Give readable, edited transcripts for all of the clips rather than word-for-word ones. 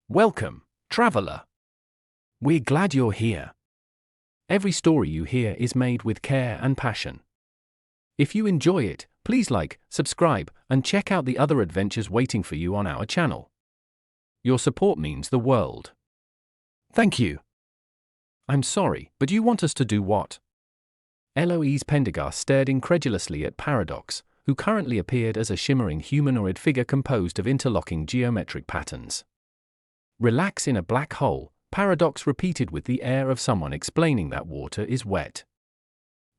Welcome, traveler. We're glad you're here. Every story you hear is made with care and passion. If you enjoy it, please like, subscribe, and check out the other adventures waiting for you on our channel. Your support means the world. Thank you. I'm sorry, but you want us to do what? Eloise Pendergast stared incredulously at Paradox, who currently appeared as a shimmering humanoid figure composed of interlocking geometric patterns. Relax in a black hole, Paradox repeated with the air of someone explaining that water is wet.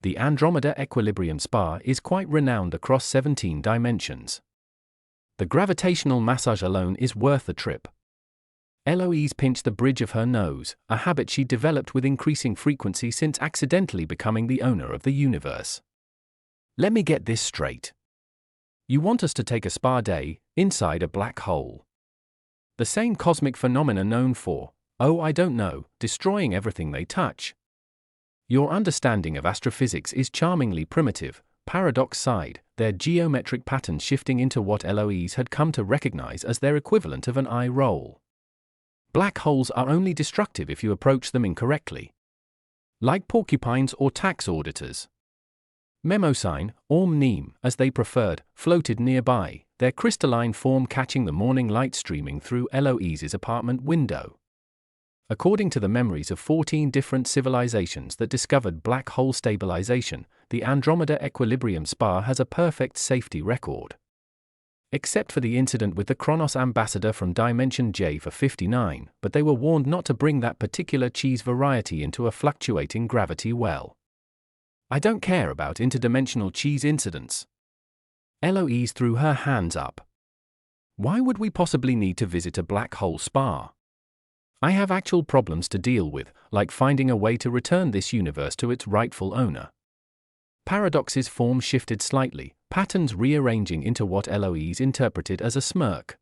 The Andromeda Equilibrium Spa is quite renowned across 17 dimensions. The gravitational massage alone is worth the trip. Eloise pinched the bridge of her nose, a habit she developed with increasing frequency since accidentally becoming the owner of the universe. Let me get this straight. You want us to take a spa day, inside a black hole. The same cosmic phenomena known for, destroying everything they touch. Your understanding of astrophysics is charmingly primitive, Paradox sighed, their geometric patterns shifting into what Eloise had come to recognize as their equivalent of an eye roll. Black holes are only destructive if you approach them incorrectly. Like porcupines or tax auditors. Memo sign, or mneem, as they preferred, floated nearby, their crystalline form catching the morning light streaming through Eloise's apartment window. According to the memories of 14 different civilizations that discovered black hole stabilization, the Andromeda Equilibrium Spa has a perfect safety record. Except for the incident with the Kronos ambassador from Dimension J for 59, but they were warned not to bring that particular cheese variety into a fluctuating gravity well. I don't care about interdimensional cheese incidents. Eloise threw her hands up. Why would we possibly need to visit a black hole spa? I have actual problems to deal with, like finding a way to return this universe to its rightful owner. Paradox's form shifted slightly, patterns rearranging into what Eloise interpreted as a smirk.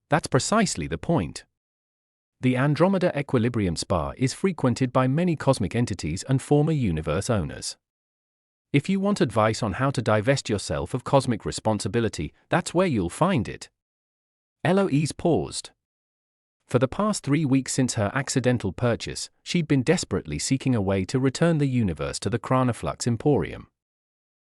That's precisely the point. The Andromeda Equilibrium Spa is frequented by many cosmic entities and former universe owners. If you want advice on how to divest yourself of cosmic responsibility, that's where you'll find it. Eloise paused. For the past 3 weeks since her accidental purchase, she'd been desperately seeking a way to return the universe to the Chronoflux Emporium.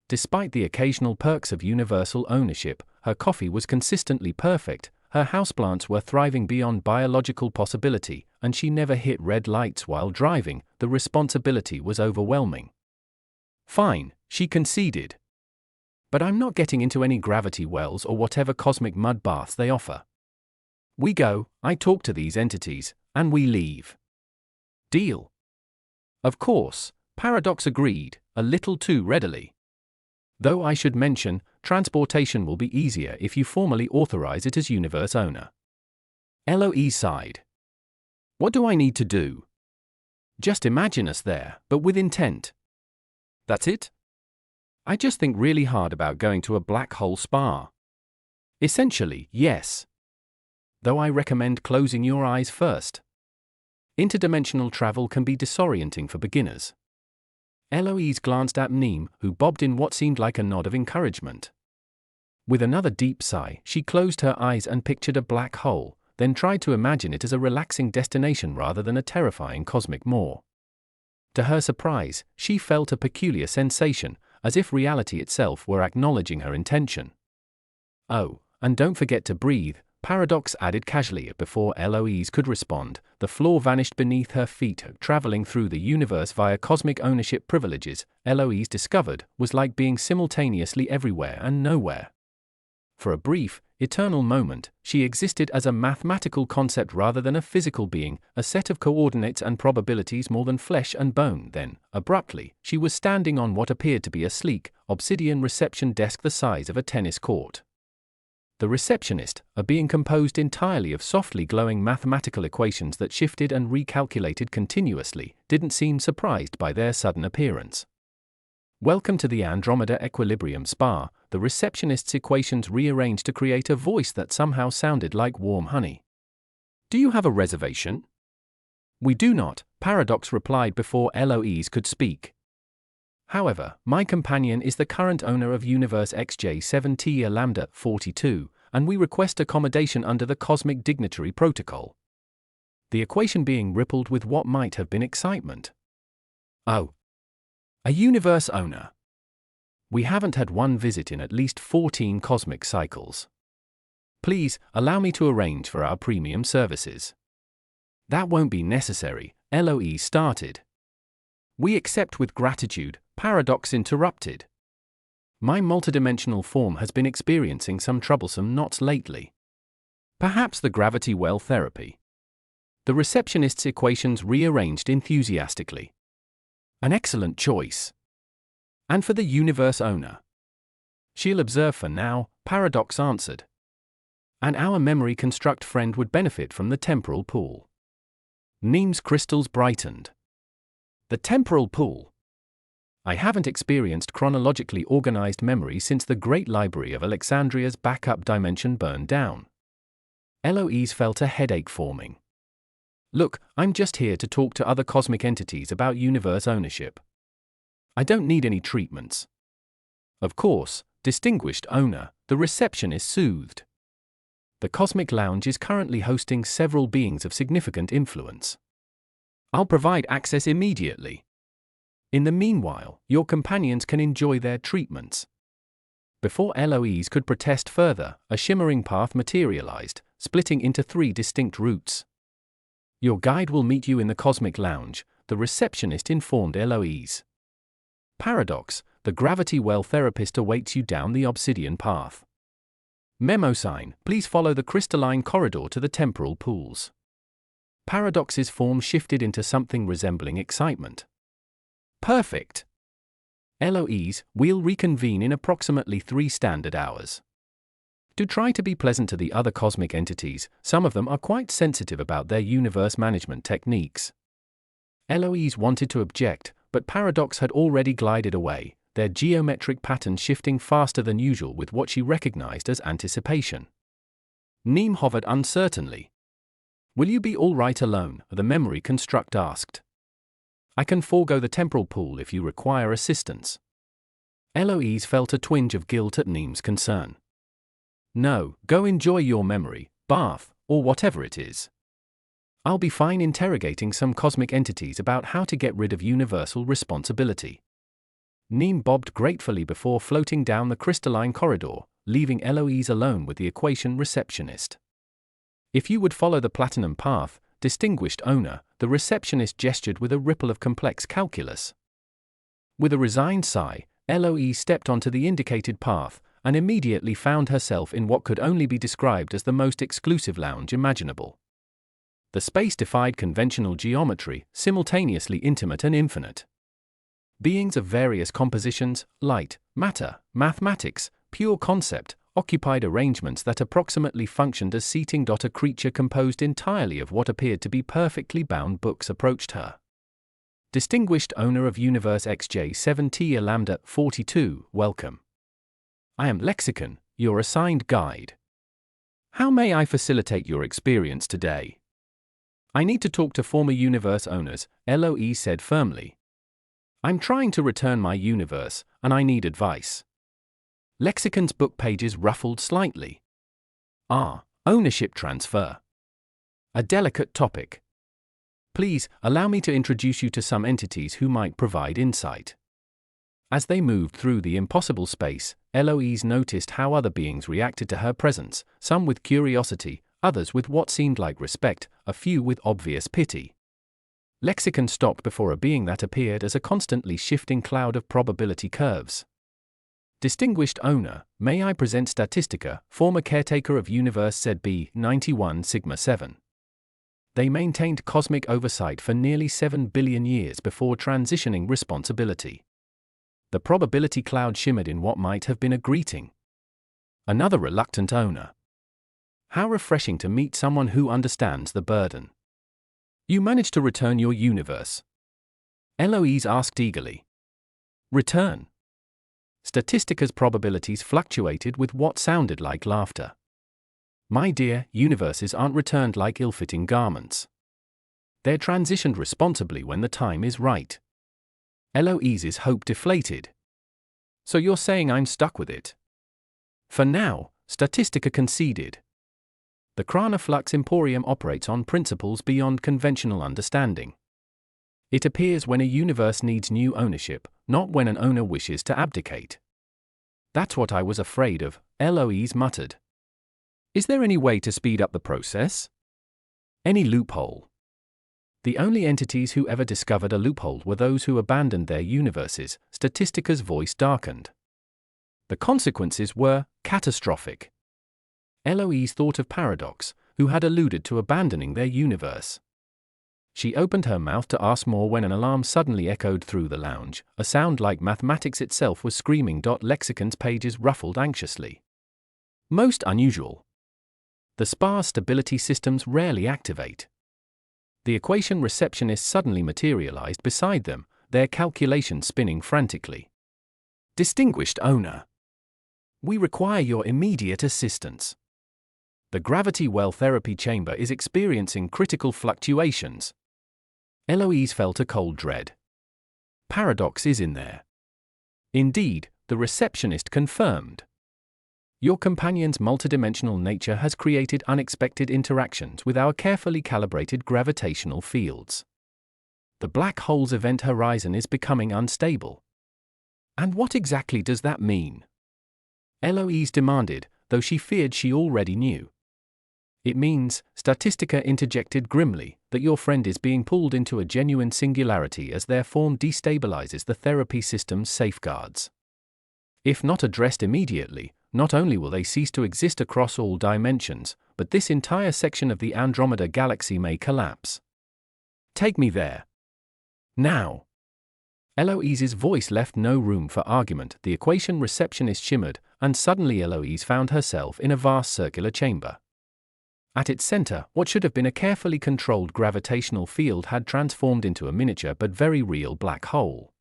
Despite the occasional perks of universal ownership, her coffee was consistently perfect, her houseplants were thriving beyond biological possibility, and she never hit red lights while driving. The responsibility was overwhelming. Fine, she conceded. But I'm not getting into any gravity wells or whatever cosmic mud baths they offer. We go, I talk to these entities, and we leave. Deal? Of course, Paradox agreed, a little too readily. Though I should mention, transportation will be easier if you formally authorize it as universe owner. Eloise sighed. What do I need to do? Just imagine us there, but with intent. That's it? I just think really hard about going to a black hole spa. Essentially, yes. Though I recommend closing your eyes first. Interdimensional travel can be disorienting for beginners. Eloise glanced at Mneem, who bobbed in what seemed like a nod of encouragement. With another deep sigh, she closed her eyes and pictured a black hole, then tried to imagine it as a relaxing destination rather than a terrifying cosmic maw. To her surprise, she felt a peculiar sensation, as if reality itself were acknowledging her intention. Oh, and don't forget to breathe, Paradox added casually before Eloise could respond. The floor vanished beneath her feet. Traveling through the universe via cosmic ownership privileges, Eloise discovered, was like being simultaneously everywhere and nowhere. For a brief, eternal moment, she existed as a mathematical concept rather than a physical being, a set of coordinates and probabilities more than flesh and bone. Then, abruptly, she was standing on what appeared to be a sleek, obsidian reception desk the size of a tennis court. The receptionist, a being composed entirely of softly glowing mathematical equations that shifted and recalculated continuously, didn't seem surprised by their sudden appearance. Welcome to the Andromeda Equilibrium Spa, the receptionist's equations rearranged to create a voice that somehow sounded like warm honey. Do you have a reservation? We do not, Paradox replied before Eloise could speak. However, my companion is the current owner of Universe XJ7T Lambda 42, and we request accommodation under the Cosmic Dignitary Protocol. The equation being rippled with what might have been excitement. Oh. A universe owner. We haven't had one visit in at least 14 cosmic cycles. Please, allow me to arrange for our premium services. That won't be necessary, Eloise started. We accept with gratitude, Paradox interrupted. My multidimensional form has been experiencing some troublesome knots lately. Perhaps the gravity well therapy. The receptionist's equations rearranged enthusiastically. An excellent choice. And for the universe owner? She'll observe for now, Paradox answered. And our memory construct friend would benefit from the temporal pool. Neem's crystals brightened. The temporal pool. I haven't experienced chronologically organized memory since the Great Library of Alexandria's backup dimension burned down. Eloise felt a headache forming. Look, I'm just here to talk to other cosmic entities about universe ownership. I don't need any treatments. Of course, distinguished owner, the receptionist soothed. The Cosmic Lounge is currently hosting several beings of significant influence. I'll provide access immediately. In the meanwhile, your companions can enjoy their treatments. Before Eloise could protest further, a shimmering path materialized, splitting into 3 distinct routes. Your guide will meet you in the Cosmic Lounge, the receptionist informed Eloise. Paradox, the gravity well therapist awaits you down the obsidian path. Memo sign, please follow the crystalline corridor to the temporal pools. Paradox's form shifted into something resembling excitement. Perfect. Eloise, we'll reconvene in approximately 3 standard hours. Do try to be pleasant to the other cosmic entities, some of them are quite sensitive about their universe management techniques. Eloise wanted to object, but Paradox had already glided away, their geometric pattern shifting faster than usual with what she recognized as anticipation. Neem hovered uncertainly. Will you be all right alone? The memory construct asked. I can forego the temporal pool if you require assistance. Eloise felt a twinge of guilt at Neem's concern. No, go enjoy your memory, bath, or whatever it is. I'll be fine interrogating some cosmic entities about how to get rid of universal responsibility. Neem bobbed gratefully before floating down the crystalline corridor, leaving Eloise alone with the equation receptionist. If you would follow the platinum path, distinguished owner, the receptionist gestured with a ripple of complex calculus. With a resigned sigh, Eloise stepped onto the indicated path, and immediately found herself in what could only be described as the most exclusive lounge imaginable. The space defied conventional geometry, simultaneously intimate and infinite. Beings of various compositions, light, matter, mathematics, pure concept, occupied arrangements that approximately functioned as seating. A creature composed entirely of what appeared to be perfectly bound books approached her. Distinguished owner of Universe XJ7T Lambda 42, welcome. I am Lexicon, your assigned guide. How may I facilitate your experience today? I need to talk to former universe owners, Eloise said firmly. I'm trying to return my universe, and I need advice. Lexicon's book pages ruffled slightly. Ownership transfer. A delicate topic. Please, allow me to introduce you to some entities who might provide insight. As they moved through the impossible space, Eloise noticed how other beings reacted to her presence, some with curiosity, others with what seemed like respect, a few with obvious pity. Lexicon stopped before a being that appeared as a constantly shifting cloud of probability curves. Distinguished owner, may I present Statistica, former caretaker of Universe ZB 91 Sigma 7. They maintained cosmic oversight for nearly 7 billion years before transitioning responsibility. The probability cloud shimmered in what might have been a greeting. Another reluctant owner. How refreshing to meet someone who understands the burden. You managed to return your universe? Eloise asked eagerly. Return? Statistica's probabilities fluctuated with what sounded like laughter. My dear, universes aren't returned like ill-fitting garments. They're transitioned responsibly when the time is right. Eloise's hope deflated. So you're saying I'm stuck with it? For now, Statistica conceded. The Krana Flux Emporium operates on principles beyond conventional understanding. It appears when a universe needs new ownership, not when an owner wishes to abdicate. That's what I was afraid of, Eloise muttered. Is there any way to speed up the process? Any loophole? The only entities who ever discovered a loophole were those who abandoned their universes. Statistica's voice darkened. The consequences were catastrophic. Eloise thought of Paradox, who had alluded to abandoning their universe. She opened her mouth to ask more when an alarm suddenly echoed through the lounge, a sound like mathematics itself was screaming. Lexicon's pages ruffled anxiously. Most unusual. The spa's stability systems rarely activate. The equation receptionist suddenly materialized beside them, their calculations spinning frantically. Distinguished owner. We require your immediate assistance. The gravity well therapy chamber is experiencing critical fluctuations. Eloise felt a cold dread. Paradox is in there. Indeed, the receptionist confirmed. Your companion's multidimensional nature has created unexpected interactions with our carefully calibrated gravitational fields. The black hole's event horizon is becoming unstable. And what exactly does that mean? Eloise demanded, though she feared she already knew. It means, Statistica interjected grimly, that your friend is being pulled into a genuine singularity as their form destabilizes the therapy system's safeguards. If not addressed immediately, not only will they cease to exist across all dimensions, but this entire section of the Andromeda galaxy may collapse. Take me there. Now. Eloise's voice left no room for argument. The equation receptionist shimmered, and suddenly Eloise found herself in a vast circular chamber. At its center, what should have been a carefully controlled gravitational field had transformed into a miniature but very real black hole.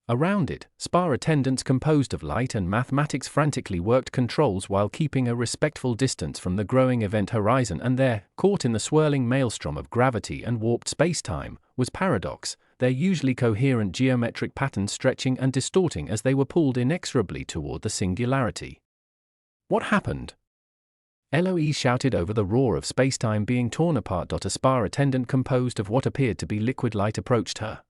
Around it, spa attendants composed of light and mathematics frantically worked controls while keeping a respectful distance from the growing event horizon, and there, caught in the swirling maelstrom of gravity and warped spacetime, was Paradox, their usually coherent geometric patterns stretching and distorting as they were pulled inexorably toward the singularity. What happened? Eloise shouted over the roar of spacetime being torn apart. A spa attendant composed of what appeared to be liquid light approached her.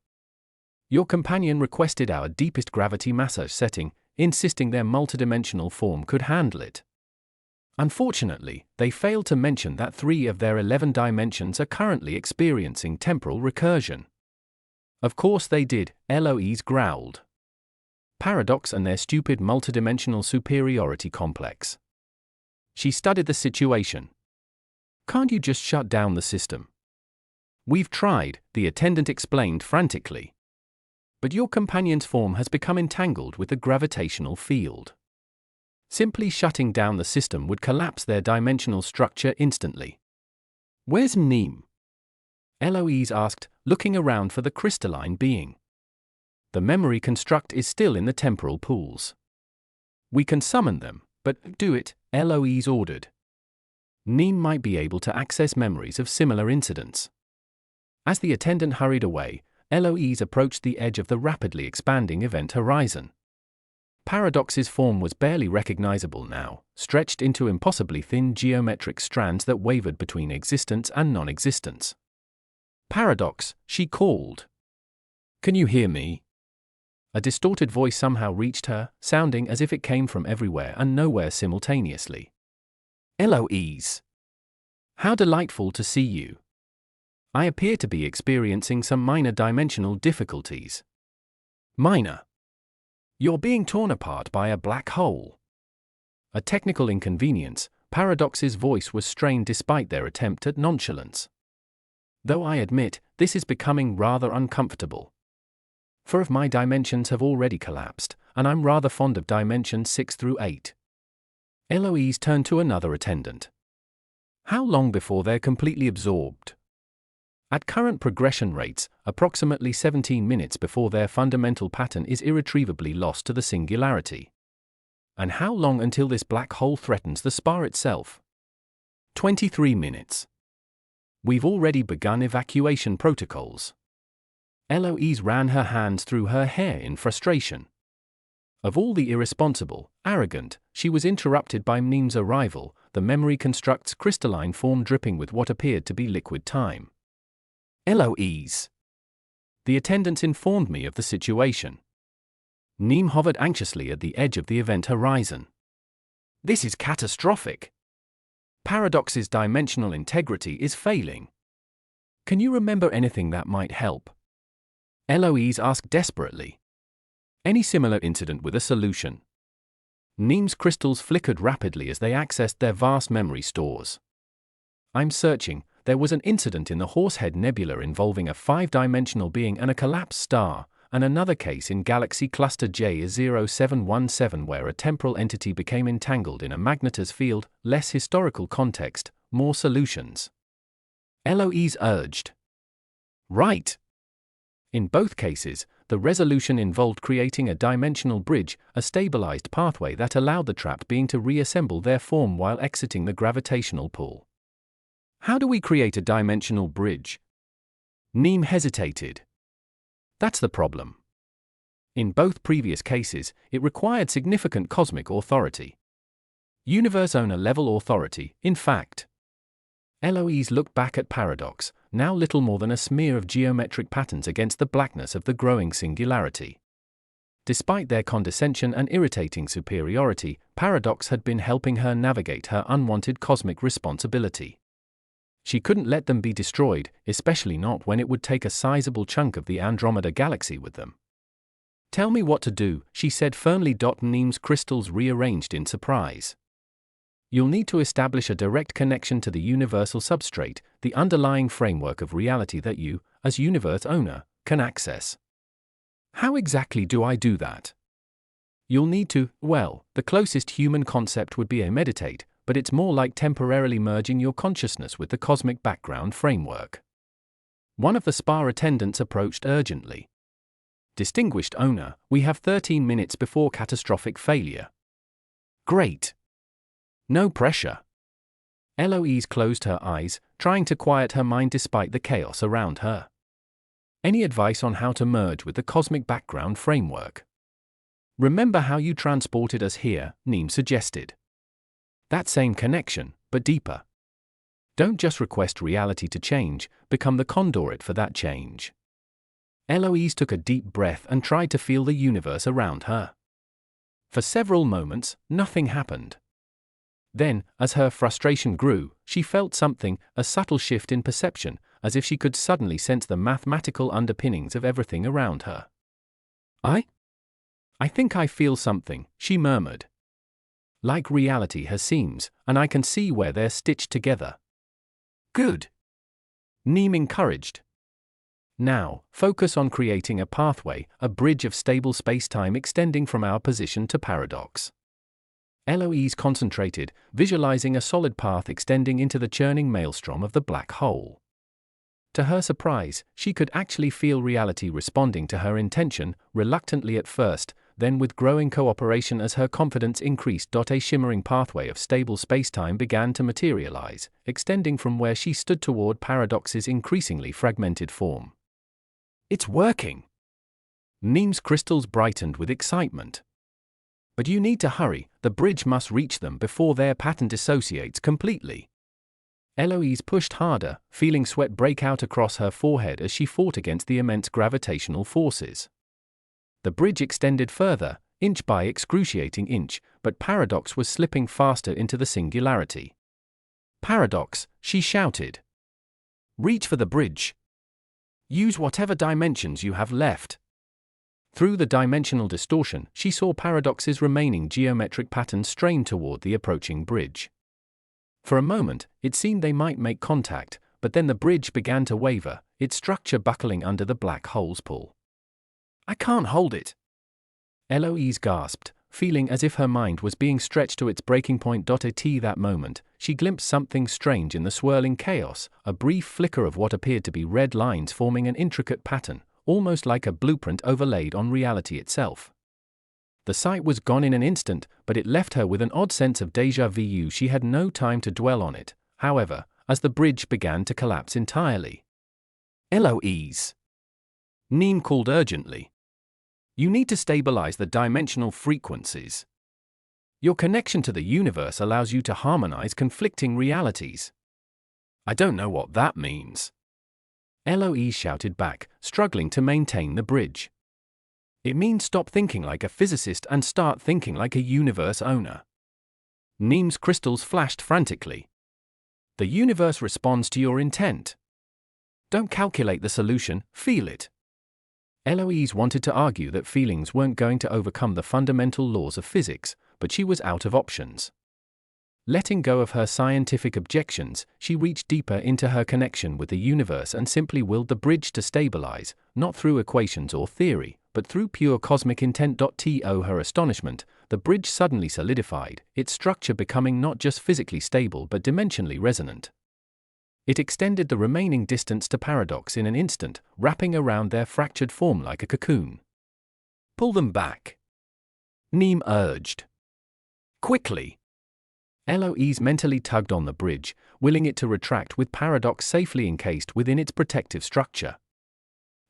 Your companion requested our deepest gravity massage setting, insisting their multidimensional form could handle it. Unfortunately, they failed to mention that 3 of their 11 dimensions are currently experiencing temporal recursion. Of course they did, Eloise growled. Paradox and their stupid multidimensional superiority complex. She studied the situation. Can't you just shut down the system? We've tried, the attendant explained frantically. But your companion's form has become entangled with the gravitational field. Simply shutting down the system would collapse their dimensional structure instantly. Where's Neem? Eloise asked, looking around for the crystalline being. The memory construct is still in the temporal pools. We can summon them, but do it, Eloise ordered. Neem might be able to access memories of similar incidents. As the attendant hurried away, Eloise approached the edge of the rapidly expanding event horizon. Paradox's form was barely recognizable now, stretched into impossibly thin geometric strands that wavered between existence and non-existence. Paradox, she called. Can you hear me? A distorted voice somehow reached her, sounding as if it came from everywhere and nowhere simultaneously. Eloise. How delightful to see you. I appear to be experiencing some minor dimensional difficulties. Minor. You're being torn apart by a black hole. A technical inconvenience. Paradox's voice was strained despite their attempt at nonchalance. Though I admit, this is becoming rather uncomfortable. 4 of my dimensions have already collapsed, and I'm rather fond of dimensions 6 through 8. Eloise turned to another attendant. How long before they're completely absorbed? At current progression rates, approximately 17 minutes before their fundamental pattern is irretrievably lost to the singularity. And how long until this black hole threatens the spa itself? 23 minutes. We've already begun evacuation protocols. Eloise ran her hands through her hair in frustration. Of all the irresponsible, arrogant, she was interrupted by Mneem's arrival. The memory constructs crystalline form dripping with what appeared to be liquid time. Eloise. The attendants informed me of the situation. Mneem hovered anxiously at the edge of the event horizon. This is catastrophic. Paradox's dimensional integrity is failing. Can you remember anything that might help? Eloise asked desperately. Any similar incident with a solution? Mneem's crystals flickered rapidly as they accessed their vast memory stores. I'm searching. There was an incident in the Horsehead Nebula involving a 5-dimensional being and a collapsed star, and another case in Galaxy Cluster J0717 where a temporal entity became entangled in a magnetar's field. Less historical context, more solutions. Eloise urged. Right. In both cases, the resolution involved creating a dimensional bridge, a stabilized pathway that allowed the trapped being to reassemble their form while exiting the gravitational pull. How do we create a dimensional bridge? Mneem hesitated. That's the problem. In both previous cases, it required significant cosmic authority. Universe owner level authority, in fact. Eloise looked back at Paradox, now little more than a smear of geometric patterns against the blackness of the growing singularity. Despite their condescension and irritating superiority, Paradox had been helping her navigate her unwanted cosmic responsibility. She couldn't let them be destroyed, especially not when it would take a sizable chunk of the Andromeda galaxy with them. Tell me what to do, she said firmly. Mneem's crystals rearranged in surprise. You'll need to establish a direct connection to the universal substrate, the underlying framework of reality that you, as universe owner, can access. How exactly do I do that? You'll need to, well, the closest human concept would be a meditate, but it's more like temporarily merging your consciousness with the cosmic background framework. One of the spa attendants approached urgently. Distinguished owner, we have 13 minutes before catastrophic failure. Great. No pressure. Eloise closed her eyes, trying to quiet her mind despite the chaos around her. Any advice on how to merge with the cosmic background framework? Remember how you transported us here, Mneem suggested. That same connection, but deeper. Don't just request reality to change, become the conduit for that change. Eloise took a deep breath and tried to feel the universe around her. For several moments, nothing happened. Then, as her frustration grew, she felt something, a subtle shift in perception, as if she could suddenly sense the mathematical underpinnings of everything around her. I think I feel something, she murmured. Like reality has seams, and I can see where they're stitched together. Good. Mneem encouraged. Now, focus on creating a pathway, a bridge of stable spacetime extending from our position to Paradox. Eloise concentrated, visualizing a solid path extending into the churning maelstrom of the black hole. To her surprise, she could actually feel reality responding to her intention, reluctantly at first, then with growing cooperation as her confidence increased. A shimmering pathway of stable spacetime began to materialize, extending from where she stood toward Paradox's increasingly fragmented form. It's working! Mneem's crystals brightened with excitement. But you need to hurry, the bridge must reach them before their pattern dissociates completely. Eloise pushed harder, feeling sweat break out across her forehead as she fought against the immense gravitational forces. The bridge extended further, inch by excruciating inch, but Paradox was slipping faster into the singularity. Paradox, she shouted. Reach for the bridge. Use whatever dimensions you have left. Through the dimensional distortion, she saw Paradox's remaining geometric pattern strain toward the approaching bridge. For a moment, it seemed they might make contact, but then the bridge began to waver, its structure buckling under the black hole's pull. I can't hold it. Eloise gasped, feeling as if her mind was being stretched to its breaking point. At that moment, she glimpsed something strange in the swirling chaos, a brief flicker of what appeared to be red lines forming an intricate pattern, almost like a blueprint overlaid on reality itself. The sight was gone in an instant, but it left her with an odd sense of déjà vu. She had no time to dwell on it, however, as the bridge began to collapse entirely. Eloise! Mneem called urgently. You need to stabilize the dimensional frequencies. Your connection to the universe allows you to harmonize conflicting realities. I don't know what that means. Eloise shouted back, struggling to maintain the bridge. It means stop thinking like a physicist and start thinking like a universe owner. Neem's crystals flashed frantically. The universe responds to your intent. Don't calculate the solution, feel it. Eloise wanted to argue that feelings weren't going to overcome the fundamental laws of physics, but she was out of options. Letting go of her scientific objections, she reached deeper into her connection with the universe and simply willed the bridge to stabilize, not through equations or theory, but through pure cosmic intent. To her astonishment, the bridge suddenly solidified, its structure becoming not just physically stable but dimensionally resonant. It extended the remaining distance to Paradox in an instant, wrapping around their fractured form like a cocoon. Pull them back, Neem urged. Quickly. Eloise mentally tugged on the bridge, willing it to retract with Paradox safely encased within its protective structure.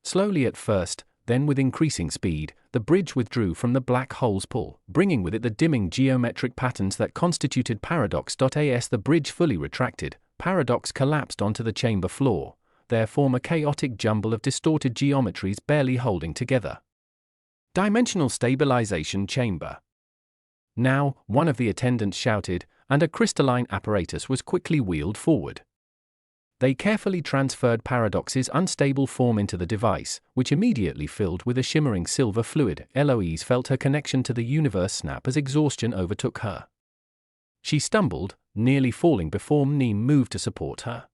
Slowly at first, then with increasing speed, the bridge withdrew from the black hole's pull, bringing with it the dimming geometric patterns that constituted Paradox. As the bridge fully retracted, Paradox collapsed onto the chamber floor, their form a chaotic jumble of distorted geometries barely holding together. Dimensional stabilization chamber. Now, one of the attendants shouted, and a crystalline apparatus was quickly wheeled forward. They carefully transferred Paradox's unstable form into the device, which immediately filled with a shimmering silver fluid. Eloise felt her connection to the universe snap as exhaustion overtook her. She stumbled, nearly falling before Neem moved to support her.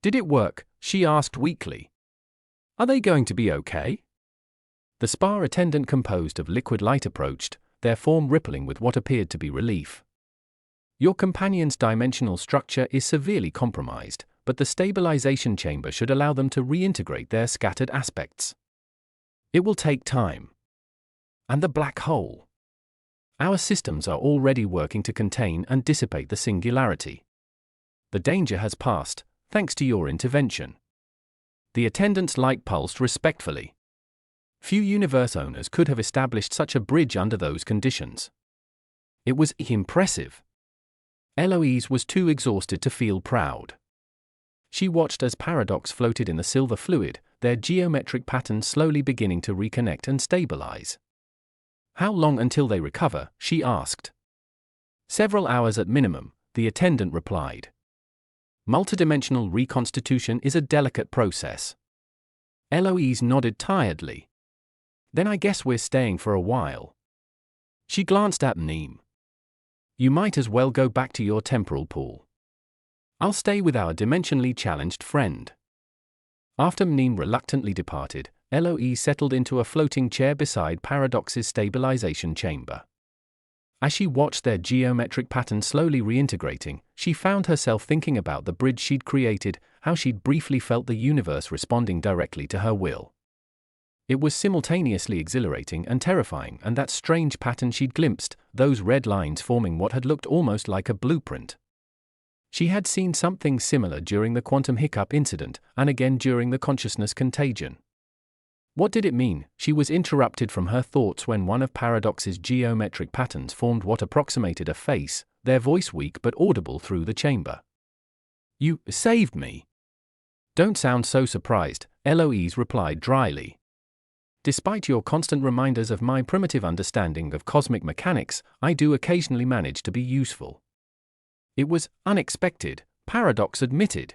Did it work? She asked weakly. Are they going to be okay? The spa attendant composed of liquid light approached, their form rippling with what appeared to be relief. Your companion's dimensional structure is severely compromised, but the stabilization chamber should allow them to reintegrate their scattered aspects. It will take time. And the black hole. Our systems are already working to contain and dissipate the singularity. The danger has passed, thanks to your intervention. The attendant's light pulsed respectfully. Few universe owners could have established such a bridge under those conditions. It was impressive. Eloise was too exhausted to feel proud. She watched as Paradox floated in the silver fluid, their geometric patterns slowly beginning to reconnect and stabilize. How long until they recover? She asked. Several hours at minimum, the attendant replied. Multidimensional reconstitution is a delicate process. Eloise nodded tiredly. Then I guess we're staying for a while. She glanced at Neem. You might as well go back to your temporal pool. I'll stay with our dimensionally challenged friend. After Neem reluctantly departed, Eloise settled into a floating chair beside Paradox's stabilization chamber. As she watched their geometric pattern slowly reintegrating, she found herself thinking about the bridge she'd created, how she'd briefly felt the universe responding directly to her will. It was simultaneously exhilarating and terrifying, and that strange pattern she'd glimpsed, those red lines forming what had looked almost like a blueprint. She had seen something similar during the quantum hiccup incident, and again during the consciousness contagion. What did it mean? She was interrupted from her thoughts when one of Paradox's geometric patterns formed what approximated a face, their voice weak but audible through the chamber. You saved me. Don't sound so surprised, Eloise replied dryly. Despite your constant reminders of my primitive understanding of cosmic mechanics, I do occasionally manage to be useful. It was unexpected, Paradox admitted.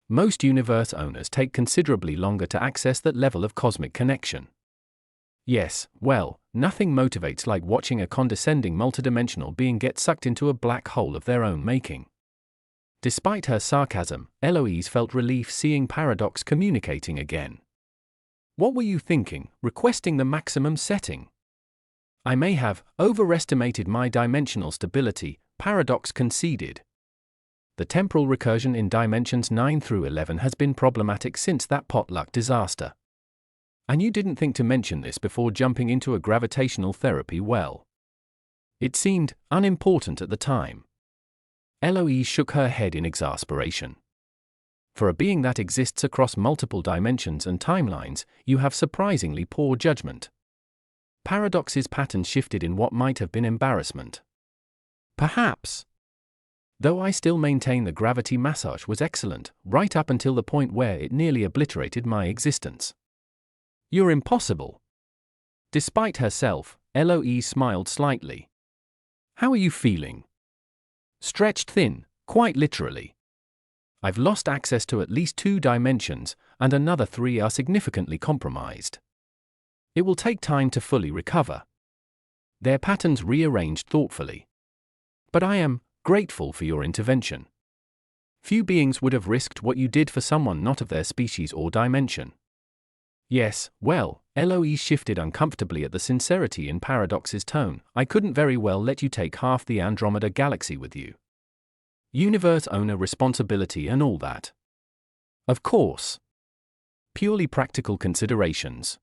Most universe owners take considerably longer to access that level of cosmic connection. Yes, well, nothing motivates like watching a condescending multidimensional being get sucked into a black hole of their own making. Despite her sarcasm, Eloise felt relief seeing Paradox communicating again. What were you thinking, requesting the maximum setting? I may have overestimated my dimensional stability, Paradox conceded. The temporal recursion in dimensions 9 through 11 has been problematic since that potluck disaster. And you didn't think to mention this before jumping into a gravitational therapy well. It seemed unimportant at the time. Eloise shook her head in exasperation. For a being that exists across multiple dimensions and timelines, you have surprisingly poor judgment. Paradox's pattern shifted in what might have been embarrassment. Perhaps. Though I still maintain the gravity massage was excellent, right up until the point where it nearly obliterated my existence. You're impossible. Despite herself, Eloise smiled slightly. How are you feeling? Stretched thin, quite literally. I've lost access to at least 2 dimensions, and another 3 are significantly compromised. It will take time to fully recover. Their patterns rearranged thoughtfully. But I am grateful for your intervention. Few beings would have risked what you did for someone not of their species or dimension. Yes, well, Eloise shifted uncomfortably at the sincerity in Paradox's tone. I couldn't very well let you take half the Andromeda galaxy with you. Universe owner responsibility and all that. Of course. Purely practical considerations.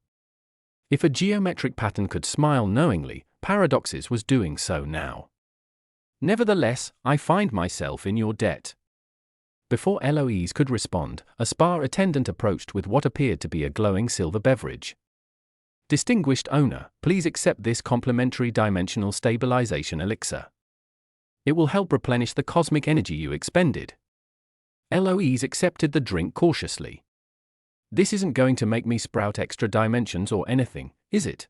If a geometric pattern could smile knowingly, Paradox's was doing so now. Nevertheless, I find myself in your debt. Before Eloise could respond, a spa attendant approached with what appeared to be a glowing silver beverage. Distinguished owner, please accept this complimentary dimensional stabilization elixir. It will help replenish the cosmic energy you expended. Eloise accepted the drink cautiously. This isn't going to make me sprout extra dimensions or anything, is it?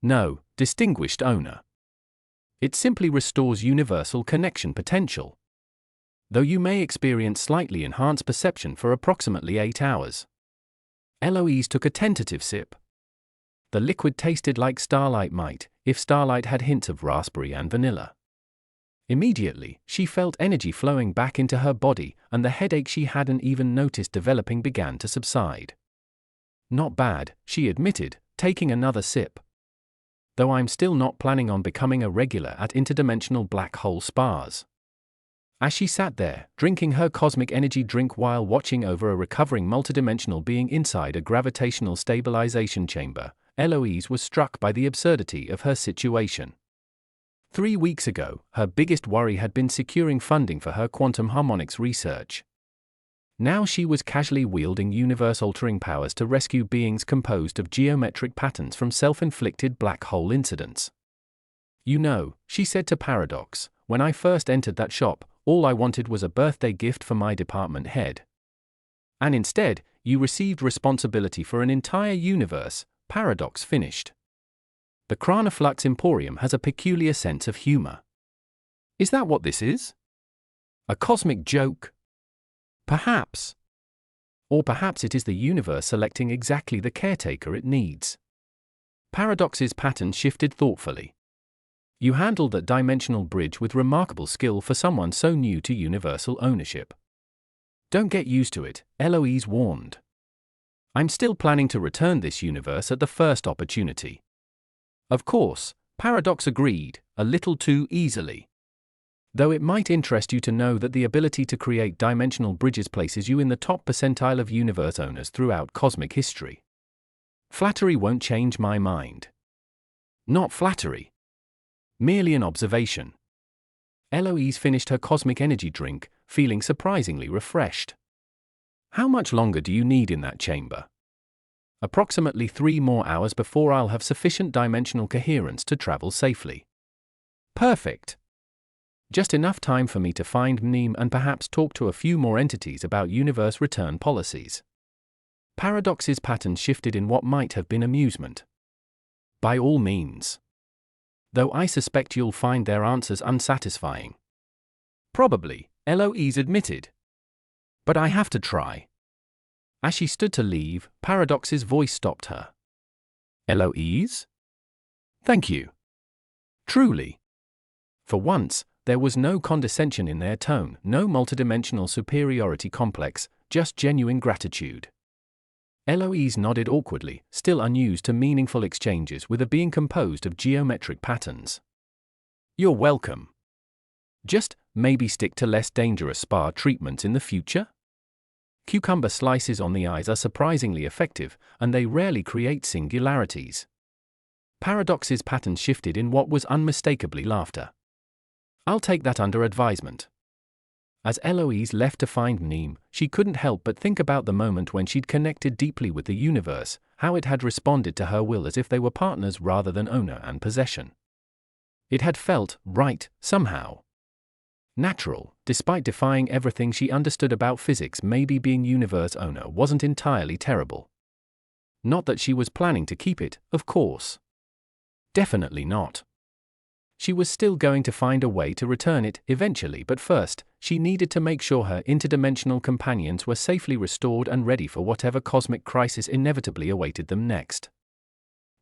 No, distinguished owner. It simply restores universal connection potential. Though you may experience slightly enhanced perception for approximately 8 hours. Eloise took a tentative sip. The liquid tasted like starlight might, if starlight had hints of raspberry and vanilla. Immediately, she felt energy flowing back into her body, and the headache she hadn't even noticed developing began to subside. Not bad, she admitted, taking another sip. Though I'm still not planning on becoming a regular at interdimensional black hole spas. As she sat there, drinking her cosmic energy drink while watching over a recovering multidimensional being inside a gravitational stabilization chamber, Eloise was struck by the absurdity of her situation. 3 weeks ago, her biggest worry had been securing funding for her quantum harmonics research. Now she was casually wielding universe-altering powers to rescue beings composed of geometric patterns from self-inflicted black hole incidents. You know, she said to Paradox, when I first entered that shop, all I wanted was a birthday gift for my department head. And instead, you received responsibility for an entire universe, Paradox finished. The Chronoflux Emporium has a peculiar sense of humor. Is that what this is? A cosmic joke? Perhaps. Or perhaps it is the universe selecting exactly the caretaker it needs. Paradox's pattern shifted thoughtfully. You handled that dimensional bridge with remarkable skill for someone so new to universal ownership. Don't get used to it, Eloise warned. I'm still planning to return this universe at the first opportunity. Of course, Paradox agreed, a little too easily. Though it might interest you to know that the ability to create dimensional bridges places you in the top percentile of universe owners throughout cosmic history. Flattery won't change my mind. Not flattery. Merely an observation. Eloise finished her cosmic energy drink, feeling surprisingly refreshed. How much longer do you need in that chamber? Approximately 3 more hours before I'll have sufficient dimensional coherence to travel safely. Perfect. Just enough time for me to find Mneem and perhaps talk to a few more entities about universe return policies. Paradox's pattern shifted in what might have been amusement. By all means. Though I suspect you'll find their answers unsatisfying. Probably, Eloise admitted. But I have to try. As she stood to leave, Paradox's voice stopped her. Eloise? Thank you. Truly. For once, there was no condescension in their tone, no multidimensional superiority complex, just genuine gratitude. Eloise nodded awkwardly, still unused to meaningful exchanges with a being composed of geometric patterns. You're welcome. Just, maybe stick to less dangerous spa treatments in the future? Cucumber slices on the eyes are surprisingly effective, and they rarely create singularities. Paradox's pattern shifted in what was unmistakably laughter. I'll take that under advisement. As Eloise left to find Neem, she couldn't help but think about the moment when she'd connected deeply with the universe, how it had responded to her will as if they were partners rather than owner and possession. It had felt right, somehow. Natural, despite defying everything she understood about physics. Maybe being universe owner wasn't entirely terrible. Not that she was planning to keep it, of course. Definitely not. She was still going to find a way to return it eventually, but first, she needed to make sure her interdimensional companions were safely restored and ready for whatever cosmic crisis inevitably awaited them next.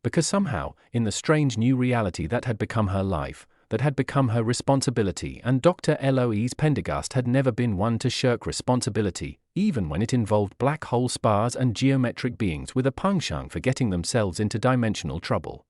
Because somehow, in the strange new reality that had become her life, that had become her responsibility, and Dr. Eloise Pendergast had never been one to shirk responsibility, even when it involved black hole spas and geometric beings with a penchant for getting themselves into dimensional trouble.